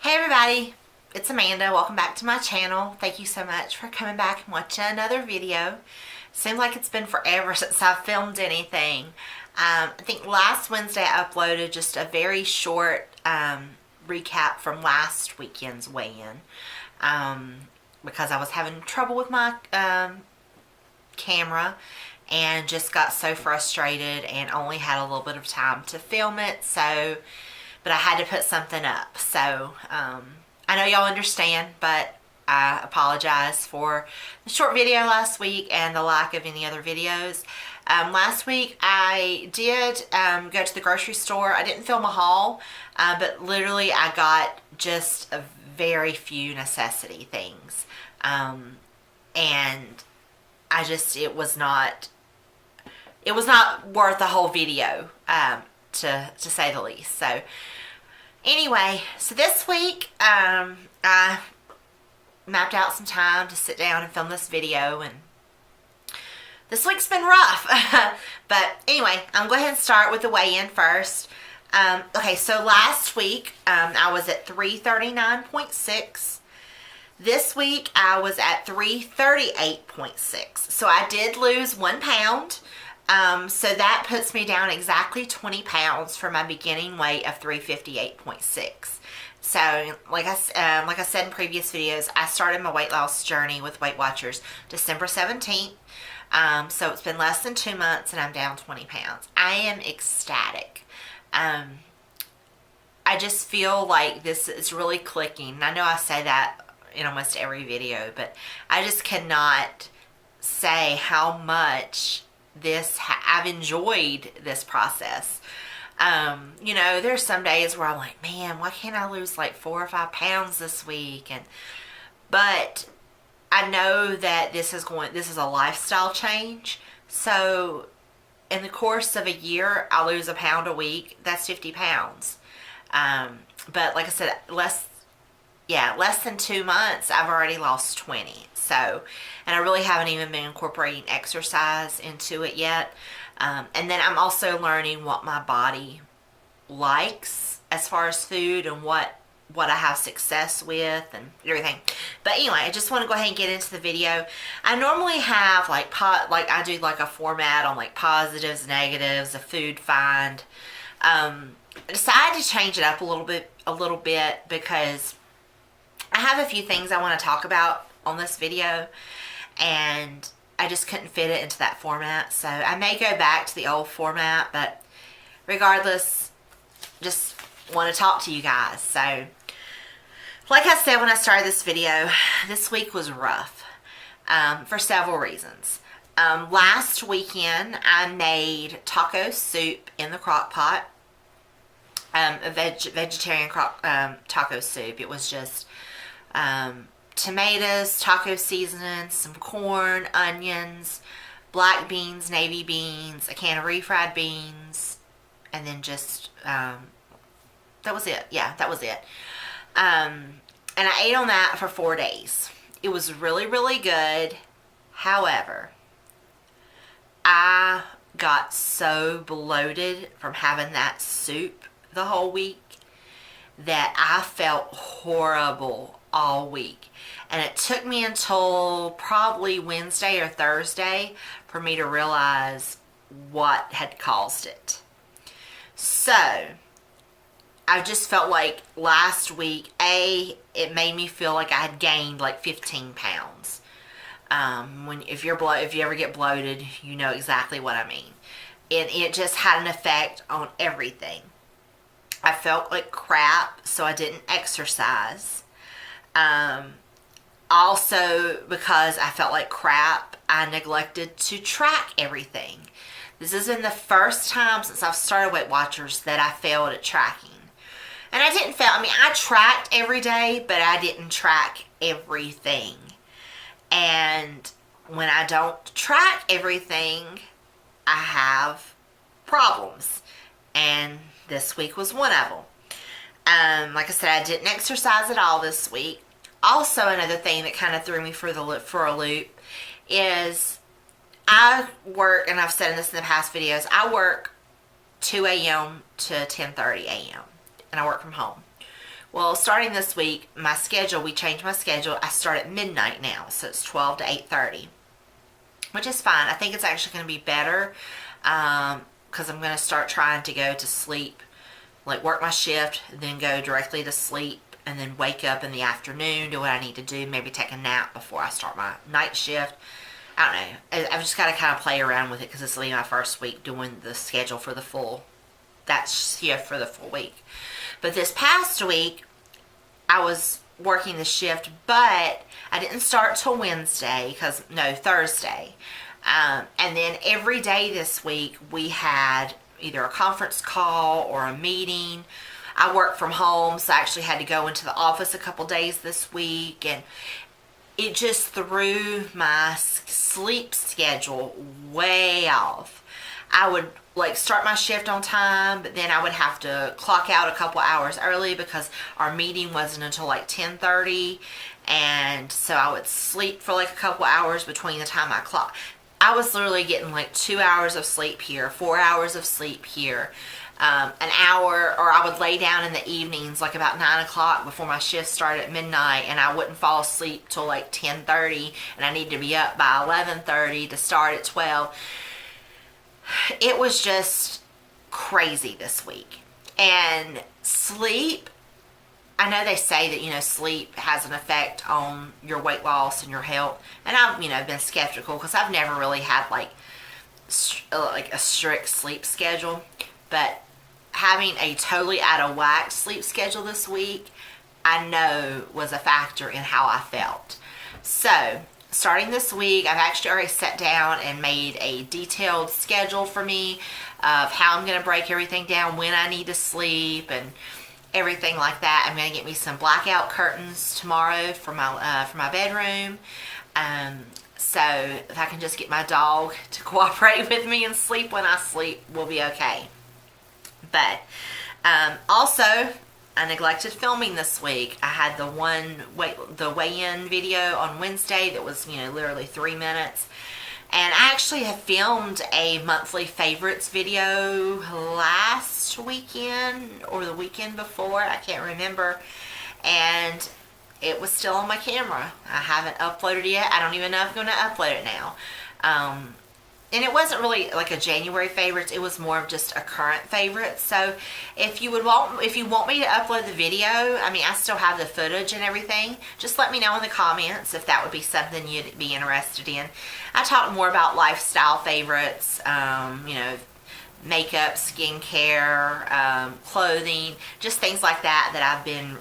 Hey everybody, it's Amanda. Welcome back to my channel. Thank you so much for coming back and watching another video. Seems like it's been forever since I've filmed anything. I think last Wednesday I uploaded just a very short recap from last weekend's weigh-in because I was having trouble with my camera and just got so frustrated and only had a little bit of time to film it, but I had to put something up. So I know y'all understand, but I apologize for the short video last week and the lack of any other videos. Last week I did go to the grocery store. I didn't film a haul, but literally I got just a very few necessity things. And it was not worth the whole video, to say the least. So anyway, so this week I mapped out some time to sit down and film this video, and this week's been rough. But anyway, I'm going to go ahead and start with the weigh-in first. Okay, so last week I was at 339.6. This week I was at 338.6. So I did lose 1 pound. So that puts me down exactly 20 pounds for my beginning weight of 358.6. So like I said in previous videos, I started my weight loss journey with Weight Watchers December 17th. So it's been less than 2 months and I'm down 20 pounds. I am ecstatic. I just feel like this is really clicking. I know I say that in almost every video, but I just cannot say how much I've enjoyed this process. You know, there's some days where I'm like, man, why can't I lose like 4 or 5 pounds this week? But I know that this is a lifestyle change. So in the course of a year, I lose a pound a week. That's 50 pounds. But like I said, less than 2 months, I've already lost 20. So, and I really haven't even been incorporating exercise into it yet. And then I'm also learning what my body likes as far as food and what I have success with and everything. But anyway, I just want to go ahead and get into the video. I normally have I do like a format on like positives, negatives, a food find. I decided to change it up a little bit because I have a few things I want to talk about on this video, and I just couldn't fit it into that format. So I may go back to the old format, but regardless, just want to talk to you guys. So like I said when I started this video, this week was rough for several reasons. Last weekend I made taco soup in the crock pot, a vegetarian taco soup. It was just tomatoes, taco seasoning, some corn, onions, black beans, navy beans, a can of refried beans, and then just that was it. Yeah, that was it. And I ate on that for 4 days. It was really, really good. However, I got so bloated from having that soup the whole week that I felt horrible all week. And it took me until probably Wednesday or Thursday for me to realize what had caused it. So I just felt like last week, it made me feel like I had gained like 15 pounds. If you ever get bloated, you know exactly what I mean. And it just had an effect on everything. I felt like crap, so I didn't exercise. Also, because I felt like crap, I neglected to track everything. This has been the first time since I've started Weight Watchers that I failed at tracking. And I didn't fail. I mean, I tracked every day, but I didn't track everything. And when I don't track everything, I have problems. And this week was one of them. Like I said, I didn't exercise at all this week. Also, another thing that kind of threw me for a loop is I work, and I've said this in the past videos, I work 2 a.m. to 10:30 a.m. and I work from home. Well, starting this week, we changed my schedule. I start at midnight now, so it's 12 to 8:30, which is fine. I think it's actually going to be better because I'm going to start trying to go to sleep, like work my shift, then go directly to sleep, and then wake up in the afternoon, do what I need to do, maybe take a nap before I start my night shift. I don't know. I've just got to kind of play around with it because this will be my first week doing the schedule for the full, that shift for the full week. But this past week, I was working the shift, but I didn't start till Thursday. And then every day this week, we had either a conference call or a meeting. I work from home, so I actually had to go into the office a couple days this week, and it just threw my sleep schedule way off. I would start my shift on time, but then I would have to clock out a couple hours early because our meeting wasn't until 10:30, and so I would sleep for a couple hours between the time I clock. I was literally getting 2 hours of sleep here, 4 hours of sleep here, an hour, or I would lay down in the evenings about 9 o'clock before my shift started at midnight, and I wouldn't fall asleep till 10:30, and I need to be up by 11:30 to start at 12. It was just crazy this week. And sleep, I know they say that, sleep has an effect on your weight loss and your health. And I've, been skeptical because I've never really had a strict sleep schedule. But having a totally out of whack sleep schedule this week, I know was a factor in how I felt. So, starting this week, I've actually already sat down and made a detailed schedule for me of how I'm going to break everything down, when I need to sleep, and everything like that. I'm going to get me some blackout curtains tomorrow for my bedroom. So if I can just get my dog to cooperate with me and sleep when I sleep, we'll be okay. But also, I neglected filming this week. I had the weigh-in video on Wednesday that was, literally 3 minutes. And I actually have filmed a monthly favorites video last weekend or the weekend before. I can't remember. And it was still on my camera. I haven't uploaded it yet. I don't even know if I'm going to upload it now. And it wasn't really a January favorites. It was more of just a current favorite. So if you want me to upload the video, I still have the footage and everything. Just let me know in the comments if that would be something you'd be interested in. I talk more about lifestyle favorites, makeup, skincare, clothing, just things like that I've been,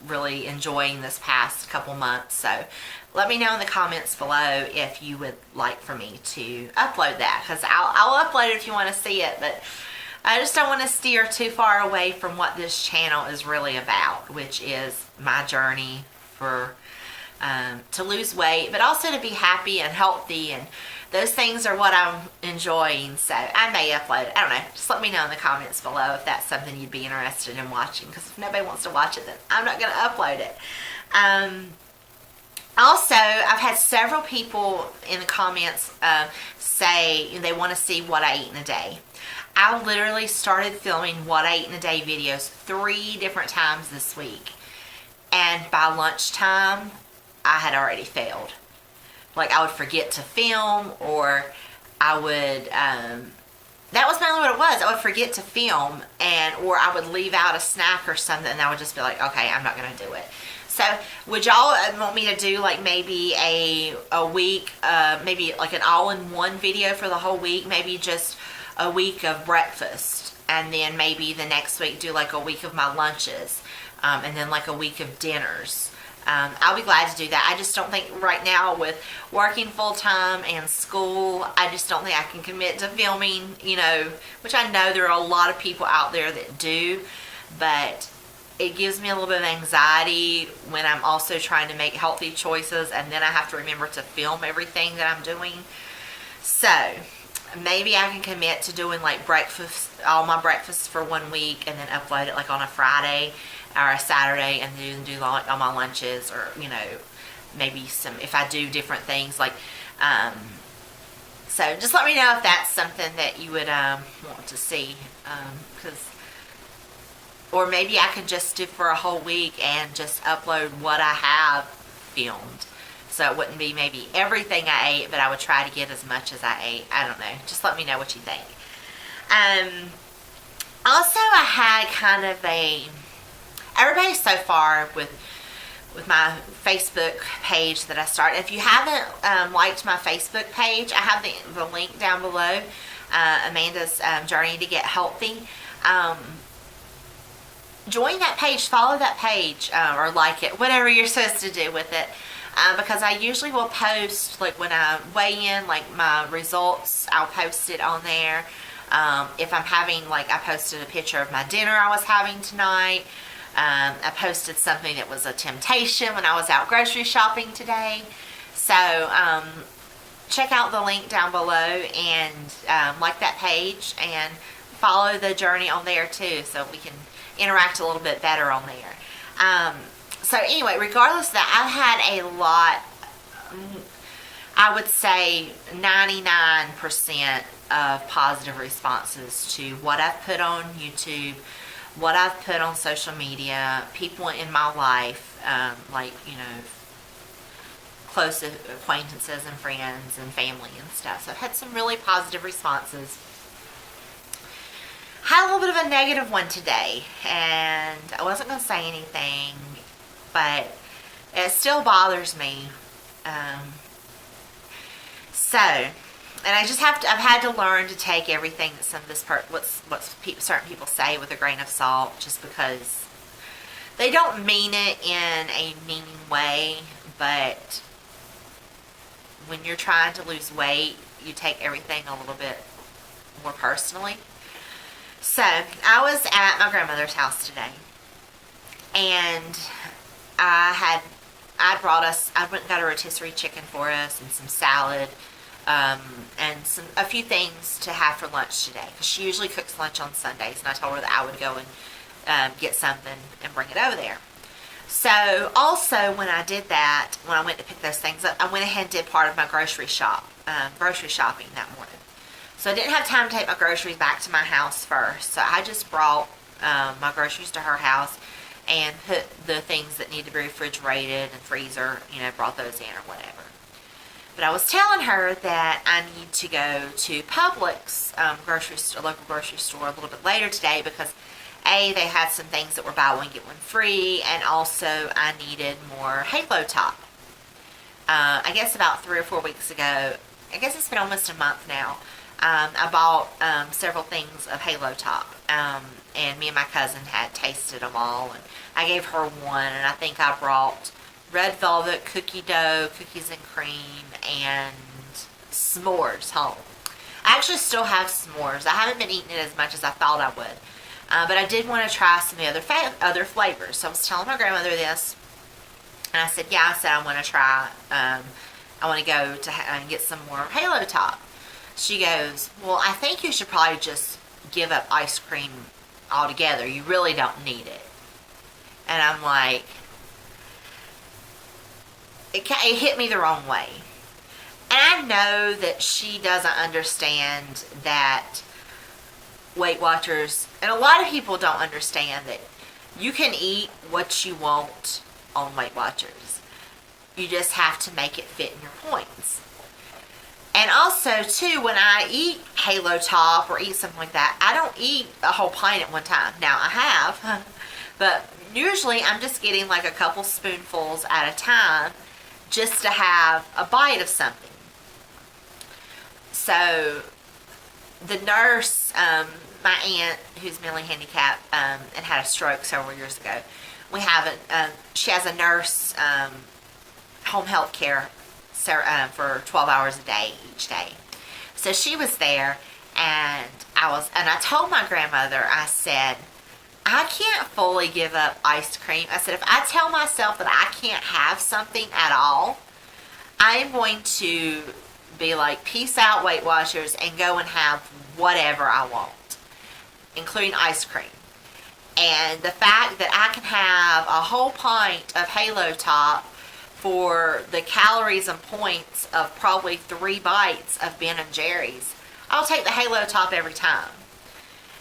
really enjoying this past couple months. So let me know in the comments below if you would like for me to upload that, because I'll upload it if you want to see it, but I just don't want to steer too far away from what this channel is really about, which is my journey to lose weight, but also to be happy and healthy, and those things are what I'm enjoying. So I may upload it. I don't know. Just let me know in the comments below if that's something you'd be interested in watching, because if nobody wants to watch it, then I'm not going to upload it. Also, I've had several people in the comments say they want to see what I eat in a day. I literally started filming what I eat in a day videos 3 different times this week. And by lunchtime, I had already failed. I would forget to film, or I would, that was mainly what it was. I would forget to film, or I would leave out a snack or something, and I would just be like, okay, I'm not going to do it. So would y'all want me to do maybe a week, maybe an all-in-one video for the whole week, maybe just a week of breakfast, and then maybe the next week do a week of my lunches, and then a week of dinners. I'll be glad to do that. I just don't think right now, with working full-time and school, I just don't think I can commit to filming, which I know there are a lot of people out there that do, but it gives me a little bit of anxiety when I'm also trying to make healthy choices, and then I have to remember to film everything that I'm doing. So maybe I can commit to doing breakfast, all my breakfasts for 1 week, and then upload it on a Friday or a Saturday, and then do all my lunches, or maybe if I do different things so just let me know if that's something that you would want to see, because Or maybe I can just do for a whole week and just upload what I have filmed. So it wouldn't be maybe everything I ate, but I would try to get as much as I ate. I don't know. Just let me know what you think. Also, I had kind of everybody so far with my Facebook page that I started. If you haven't liked my Facebook page, I have the link down below. Amanda's Journey to Get Healthy. Join that page, follow that page, or like it, whatever you're supposed to do with it. Because I usually will post, like when I weigh in, like my results, I'll post it on there. If I'm having, like I posted a picture of my dinner I was having tonight. I posted something that was a temptation when I was out grocery shopping today. So check out the link down below and like that page and follow the journey on there too, so we can interact a little bit better on there. So anyway, regardless of that, I've had a lot, I would say 99% of positive responses to what I've put on YouTube, what I've put on social media, people in my life, like, close acquaintances and friends and family and stuff. So I've had some really positive responses. Had a little bit of a negative one today, and I wasn't going to say anything, but it still bothers me. And I've had to learn to take everything that some of this certain people say with a grain of salt, just because they don't mean it in a meaning way, but when you're trying to lose weight, you take everything a little bit more personally. So I was at my grandmother's house today, and I went and got a rotisserie chicken for us and some salad, and a few things to have for lunch today, because she usually cooks lunch on Sundays, and I told her that I would go and get something and bring it over there. So also when I did that, when I went to pick those things up, I went ahead and did part of my grocery shopping that morning. So I didn't have time to take my groceries back to my house first. So I just brought my groceries to her house and put the things that need to be refrigerated and freezer, brought those in or whatever. But I was telling her that I need to go to Publix, local grocery store, a little bit later today, because they had some things that were buy one, get one free, and also I needed more Halo Top. I guess about 3 or 4 weeks ago, I guess it's been almost a month now, I bought several things of Halo Top, and me and my cousin had tasted them all, and I gave her one, and I think I brought red velvet cookie dough, cookies and cream, and s'mores home. I actually still have s'mores. I haven't been eating it as much as I thought I would, but I did want to try some of the other flavors. So I was telling my grandmother this, and I said, I want to try, I want to go to get some more Halo Top. She goes, well, I think you should probably just give up ice cream altogether. You really don't need it. And I'm like, it hit me the wrong way. And I know that she doesn't understand that Weight Watchers, and a lot of people don't understand that you can eat what you want on Weight Watchers. You just have to make it fit in your points. And also, too, when I eat Halo Top or eat something like that, I don't eat a whole pint at one time. Now, I have, but usually I'm just getting like a couple spoonfuls at a time just to have a bite of something. So, the nurse, my aunt, who's mentally handicapped and had a stroke several years ago, she has a nurse, home health care for 12 hours a day each day. So she was there, and I told my grandmother, I said, I can't fully give up ice cream. I said, if I tell myself that I can't have something at all, I am going to be like, peace out, Weight Watchers, and go and have whatever I want, including ice cream. And the fact that I can have a whole pint of Halo Top for the calories and points of probably 3 bites of Ben and Jerry's, I'll take the Halo Top every time.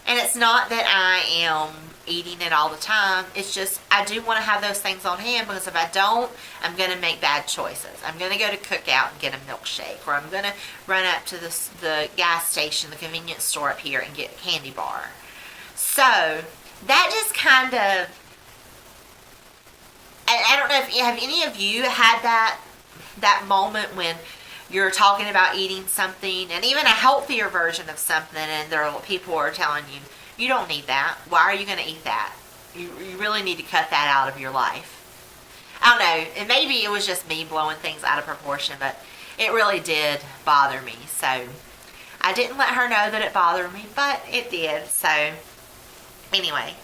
And it's not that I am eating it all the time. It's just I do want to have those things on hand, because if I don't, I'm going to make bad choices. I'm going to go to Cookout and get a milkshake, or I'm going to run up to the gas station, the convenience store up here, and get a candy bar. So that just kind of, I don't know if have any of you had that moment when you're talking about eating something, and even a healthier version of something, and there are people who are telling you, you don't need that. Why are you going to eat that? You really need to cut that out of your life. I don't know. And maybe it was just me blowing things out of proportion, but it really did bother me. So I didn't let her know that it bothered me, but it did. So anyway.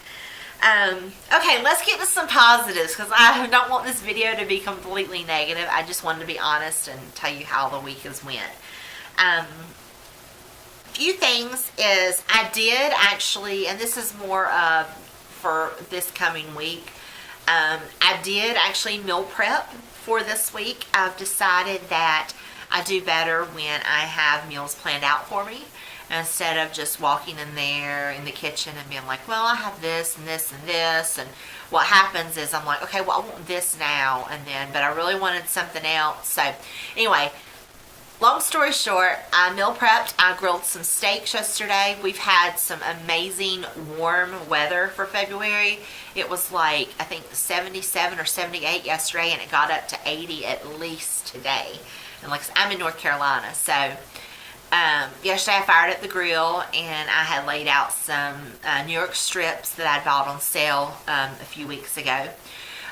Okay, let's get to some positives, because I don't want this video to be completely negative. I just wanted to be honest and tell you how the week has went. Few things is I did actually, and this is more for this coming week, I did actually meal prep for this week. I've decided that I do better when I have meals planned out for me, instead of just walking in there in the kitchen and being like, well, I have this and this and this. And what happens is I'm like, okay, well, I want this now, and then, but I really wanted something else. So anyway, long story short, I meal prepped. I grilled some steaks yesterday. We've had some amazing warm weather for February. It was like, I think 77 or 78 yesterday, and it got up to 80 at least today. And like, I'm in North Carolina, so yesterday I fired up the grill, and I had laid out some New York strips that I'd bought on sale a few weeks ago.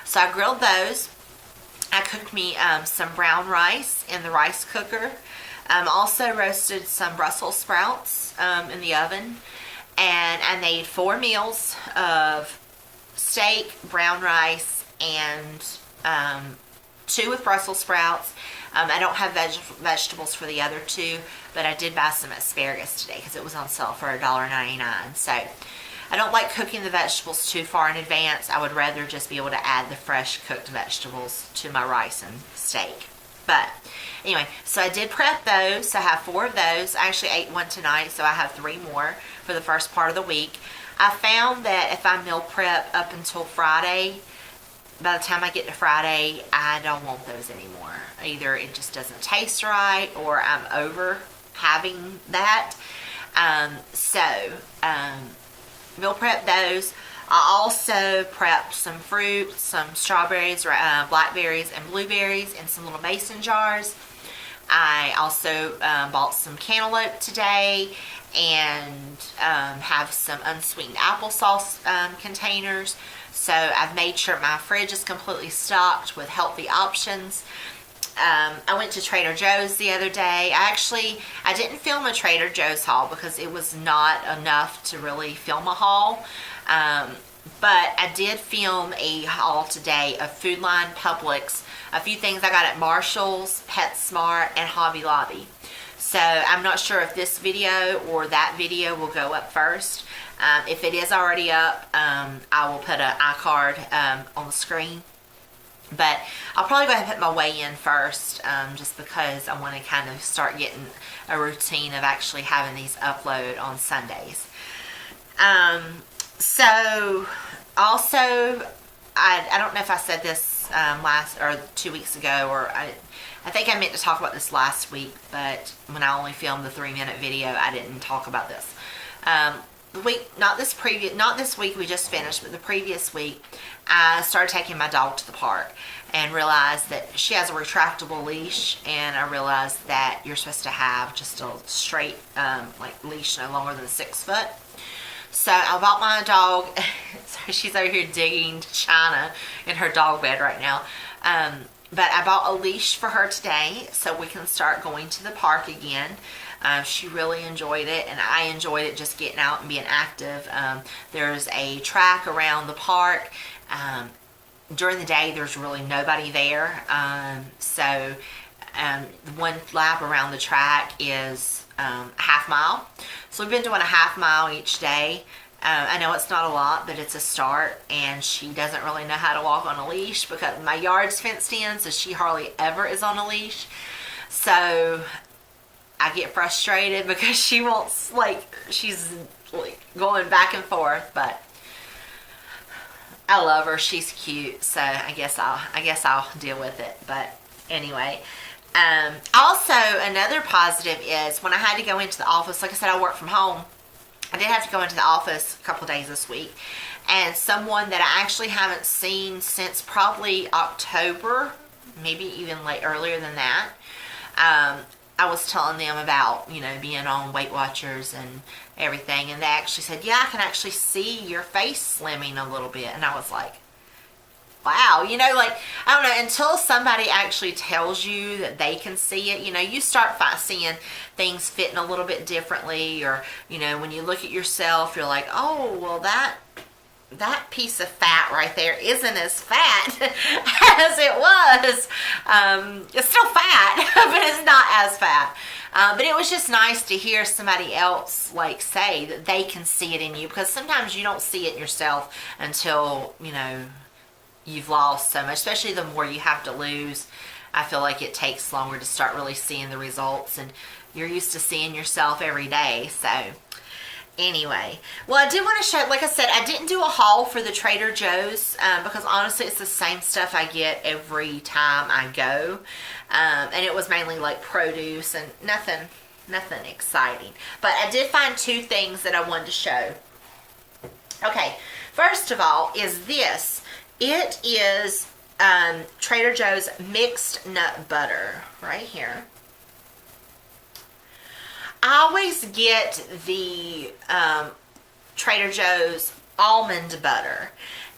So I grilled those. I cooked me some brown rice in the rice cooker. Also roasted some Brussels sprouts in the oven. And I made 4 meals of steak, brown rice, and 2 with Brussels sprouts. I don't have vegetables for the other 2, but I did buy some asparagus today because it was on sale for $1.99. So I don't like cooking the vegetables too far in advance. I would rather just be able to add the fresh cooked vegetables to my rice and steak. But anyway, so I did prep those. So I have 4 of those. I actually ate 1 tonight, so I have 3 more for the first part of the week. I found that if I meal prep up until Friday, by the time I get to Friday, I don't want those anymore. Either it just doesn't taste right, or I'm over having that. Meal prep those. I also prepped some fruit, some strawberries, blackberries, and blueberries in some little mason jars. I also bought some cantaloupe today, and have some unsweetened applesauce containers. So I've made sure my fridge is completely stocked with healthy options. I went to Trader Joe's the other day. I didn't film a Trader Joe's haul because it was not enough to really film a haul. But I did film a haul today of Food Line, Publix, a few things I got at Marshall's, PetSmart, and Hobby Lobby. So I'm not sure if this video or that video will go up first. If it is already up, I will put an iCard on the screen. But I'll probably go ahead and put my weigh in first, just because I want to kind of start getting a routine of actually having these upload on Sundays. So also, I don't know if I said this last or 2 weeks ago, or I think I meant to talk about this last week, but when I only filmed the 3-minute video, I didn't talk about this. Not this week we just finished, but the previous week, I started taking my dog to the park and realized that she has a retractable leash, and I realized that you're supposed to have just a straight leash no longer than 6 foot. So I bought my dog, so she's over here digging China in her dog bed right now. But I bought a leash for her today so we can start going to the park again. She really enjoyed it, and I enjoyed it, just getting out and being active. There's a track around the park. During the day, there's really nobody there. So one lap around the track is a half mile. So we've been doing a half mile each day. I know it's not a lot, but it's a start, and she doesn't really know how to walk on a leash because my yard's fenced in, so she hardly ever is on a leash. So I get frustrated because she wants, she's going back and forth, but I love her. She's cute, so I guess I'll deal with it. But anyway, also another positive is when I had to go into the office. Like I said, I work from home. I did have to go into the office a couple days this week, and someone that I actually haven't seen since probably October, maybe even earlier than that. I was telling them about, being on Weight Watchers and everything, and they actually said, yeah, I can actually see your face slimming a little bit. And I was like, wow, I don't know, until somebody actually tells you that they can see it, you start seeing things fitting a little bit differently, or, when you look at yourself, you're like, oh, well, that piece of fat right there isn't as fat as it was. It's still fat, but it's not as fat. But it was just nice to hear somebody else say that they can see it in you, because sometimes you don't see it yourself until, you've lost so much, especially the more you have to lose. I feel like it takes longer to start really seeing the results, and you're used to seeing yourself every day. So anyway, well, I did want to show, like I said, I didn't do a haul for the Trader Joe's because honestly it's the same stuff I get every time I go, and it was mainly produce and nothing exciting. But I did find two things that I wanted to show. Okay, first of all is this. It is Trader Joe's mixed nut butter right here. I always get the Trader Joe's almond butter,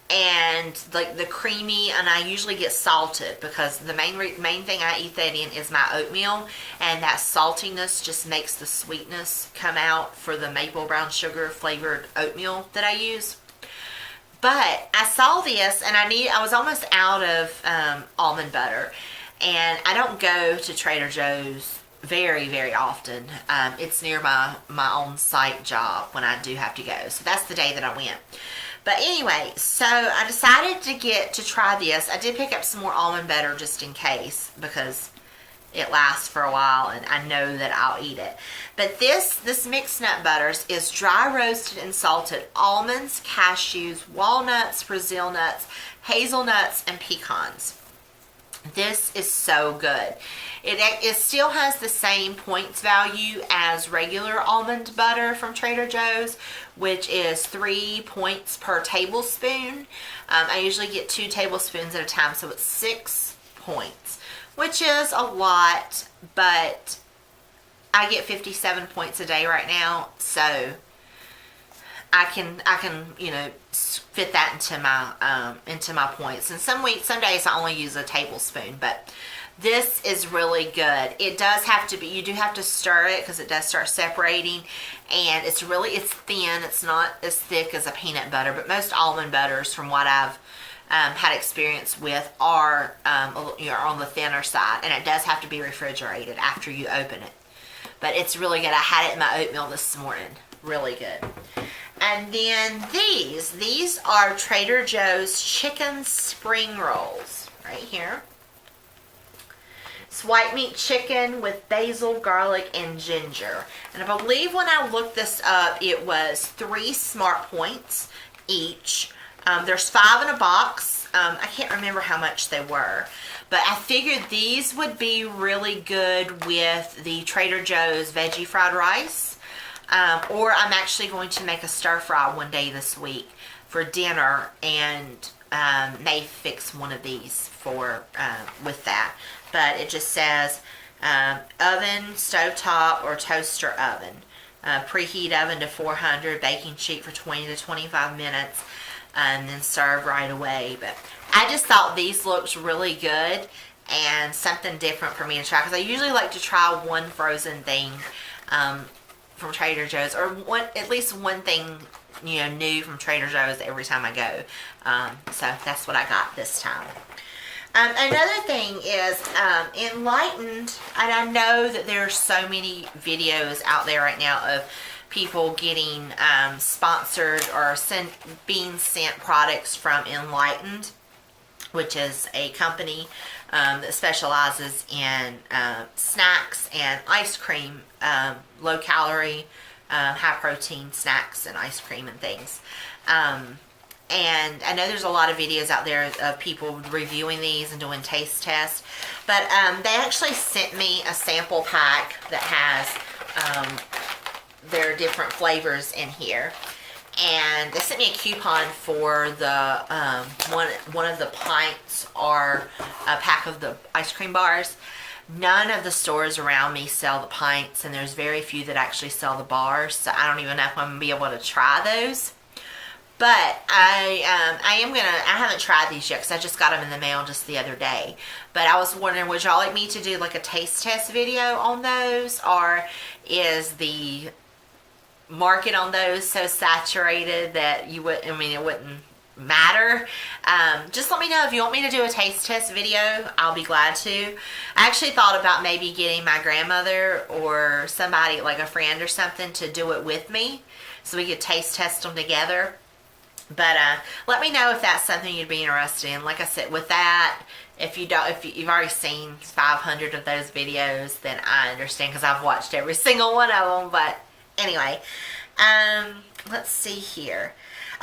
and the creamy, and I usually get salted because the main thing I eat that in is my oatmeal, and that saltiness just makes the sweetness come out for the maple brown sugar flavored oatmeal that I use. But I saw this, and I was almost out of almond butter, and I don't go to Trader Joe's very, very often. It's near my on-site job when I do have to go. So that's the day that I went. But anyway, so I decided to try this. I did pick up some more almond butter just in case, because it lasts for a while and I know that I'll eat it. But this mixed nut butters is dry roasted and salted almonds, cashews, walnuts, Brazil nuts, hazelnuts, and pecans. This is so good. It still has the same points value as regular almond butter from Trader Joe's, which is 3 points per tablespoon. I usually get 2 tablespoons at a time, so it's 6 points, which is a lot, but I get 57 points a day right now, so I can fit that into my points. And some days I only use a tablespoon, but this is really good. It does have to be, you do have to stir it because it does start separating, and it's thin. It's not as thick as a peanut butter, but most almond butters, from what I've had experience with, are on the thinner side, and it does have to be refrigerated after you open it. But it's really good. I had it in my oatmeal this morning. Really good. And then these are Trader Joe's chicken spring rolls right here. It's white meat chicken with basil, garlic, and ginger. And I believe when I looked this up, it was 3 Smart Points each. There's 5 in a box. I can't remember how much they were, but I figured these would be really good with the Trader Joe's veggie fried rice. Or I'm actually going to make a stir fry one day this week for dinner, and may fix one of these with that. But it just says oven, stovetop, or toaster oven. Preheat oven to 400, baking sheet for 20 to 25 minutes, and then serve right away. But I just thought these looked really good and something different for me to try, because I usually like to try one frozen thing from Trader Joe's, or at least one thing new from Trader Joe's every time I go. So that's what I got this time. Another thing is Enlightened, and I know that there are so many videos out there right now of people getting sponsored or being sent products from Enlightened, which is a company that specializes in snacks and ice cream, low calorie, high protein snacks and ice cream and things. And I know there's a lot of videos out there of people reviewing these and doing taste tests. But they actually sent me a sample pack that has their different flavors in here. And they sent me a coupon for the one of the pints or a pack of the ice cream bars. None of the stores around me sell the pints, and there's very few that actually sell the bars. So I don't even know if I'm gonna be able to try those. But I haven't tried these yet because I just got them in the mail just the other day. But I was wondering, would y'all like me to do like a taste test video on those, or is the market on those so saturated that it wouldn't matter? Just let me know if you want me to do a taste test video. I'll be glad to. I actually thought about maybe getting my grandmother or somebody, like a friend or something, to do it with me so we could taste test them together. But let me know if that's something you'd be interested in. Like I said, with that, if you've already seen 500 of those videos, then I understand because I've watched every single one of them. But anyway, let's see here.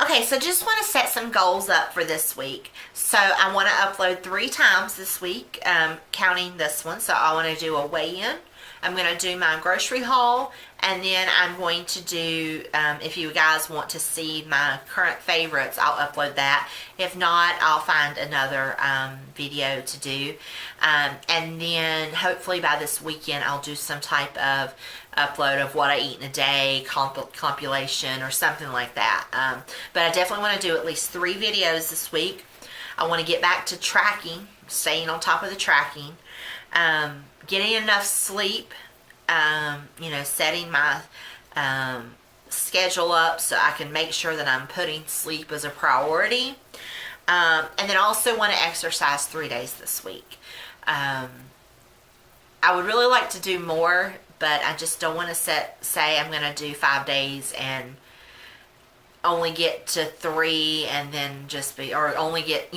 Okay, so just want to set some goals up for this week. So I want to upload 3 times this week, counting this one. So I want to do a weigh-in. I'm going to do my grocery haul, and then I'm going to do, if you guys want to see my current favorites, I'll upload that. If not, I'll find another video to do. And then hopefully by this weekend, I'll do some type of upload of what I eat in a day, compilation, or something like that. But I definitely want to do at least 3 videos this week. I want to get back to tracking, staying on top of the tracking. Getting enough sleep, setting my schedule up so I can make sure that I'm putting sleep as a priority. And then also want to exercise 3 days this week. I would really like to do more, but I just don't want to say I'm going to do 5 days and only get to 3 and then or only get,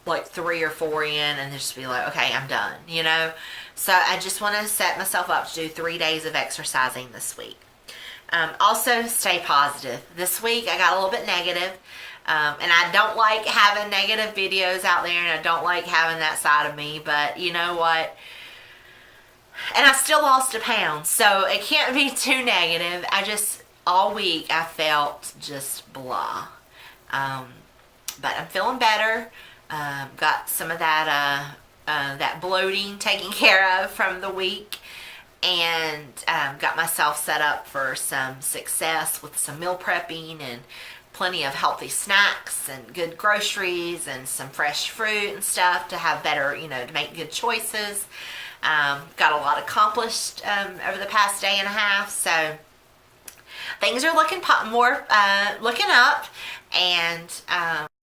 like 3 or 4 in and just be like, okay, I'm done, So I just want to set myself up to do 3 days of exercising this week. Also, stay positive. This week I got a little bit negative, and I don't like having negative videos out there, and I don't like having that side of me, but you know what? And I still lost a pound, so it can't be too negative. All week I felt just blah. But I'm feeling better. Got some of that bloating taken care of from the week, and got myself set up for some success with some meal prepping and plenty of healthy snacks and good groceries and some fresh fruit and stuff to have better, to make good choices. Got a lot accomplished over the past day and a half, so things are looking up, and